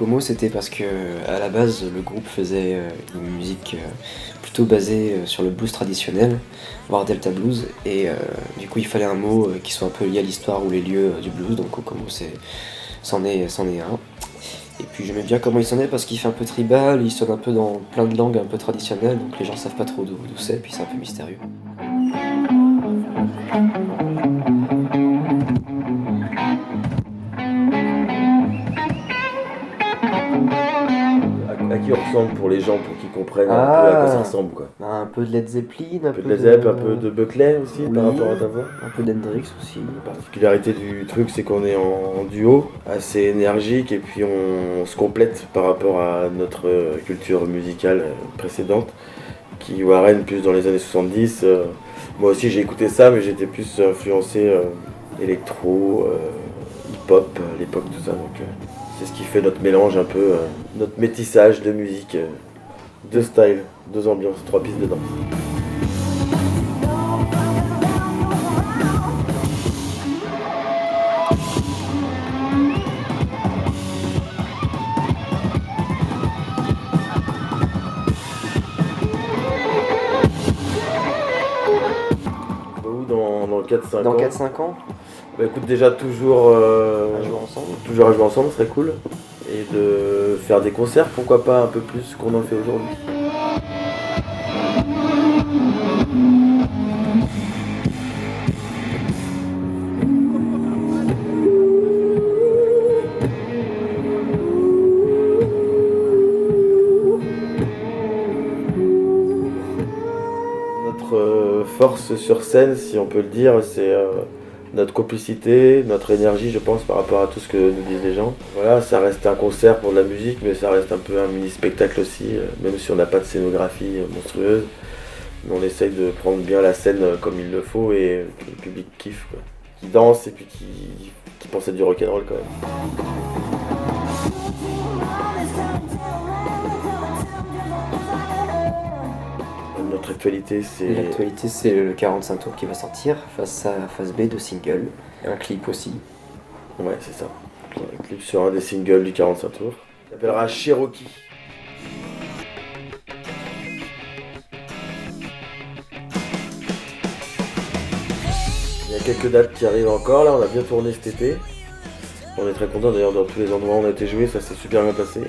Kokomo, c'était parce que à la base le groupe faisait une musique plutôt basée sur le blues traditionnel, voire Delta Blues, et du coup il fallait un mot qui soit un peu lié à l'histoire ou les lieux du blues, donc Kokomo c'en est un. Et puis j'aimais bien comment il sonnait parce qu'il fait un peu tribal, il sonne un peu dans plein de langues un peu traditionnelles, donc les gens savent pas trop d'où c'est, puis c'est un peu mystérieux. À qui on ressemble pour les gens, pour qu'ils comprennent un peu à quoi ça ressemble, quoi. Un peu de Led Zeppelin, Un peu de Led Zepp, un peu de Buckley aussi, oui, par rapport à ta voix. un peu d'Hendrix aussi. La particularité du truc, c'est qu'on est en duo, assez énergique, et puis on se complète par rapport à notre culture musicale précédente, qui Warren plus dans les années 70. Moi aussi j'ai écouté ça, mais j'étais plus influencé électro, hip-hop à l'époque, tout ça. Donc c'est ce qui fait notre mélange un peu, notre métissage de musique, deux styles, deux ambiances, trois pistes dedans. Dans 4-5 ans. Dans 4-5 ans, Bah écoute, déjà toujours à jouer ensemble. toujours à jouer ensemble, ce serait cool. Et de faire des concerts, pourquoi pas un peu plus qu'on en fait aujourd'hui. Notre force sur scène, si on peut le dire, c'est notre complicité, notre énergie, je pense, par rapport à tout ce que nous disent les gens. Voilà, ça reste un concert pour de la musique, mais ça reste un peu un mini-spectacle aussi, même si on n'a pas de scénographie monstrueuse. Mais on essaye de prendre bien la scène comme il le faut et que le public kiffe, quoi. Qui danse et puis qui pense à du rock'n'roll quand même. Notre actualité, c'est L'actualité, c'est le 45 tours qui va sortir, face à face B de single, et un clip aussi. Ouais, c'est ça. Un clip sur un des singles du 45 tours. Il s'appellera Cherokee. Il y a quelques dates qui arrivent encore, là on a bien tourné cet été. On est très content d'ailleurs dans tous les endroits où on a été joué, ça s'est super bien passé.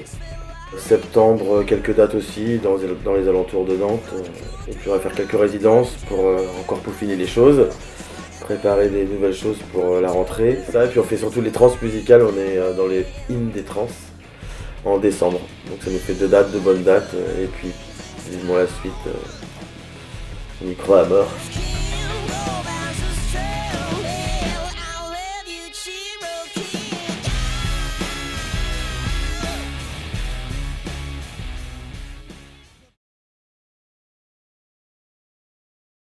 Septembre, quelques dates aussi dans les alentours de Nantes. Et puis on va faire quelques résidences pour encore peaufiner les choses, préparer des nouvelles choses pour la rentrée. Ça, et puis on fait surtout les trans musicales, on est dans les hymnes des trans en décembre. Donc ça nous fait 2 dates, 2 bonnes dates, et puis vivement la suite, on y croit à mort.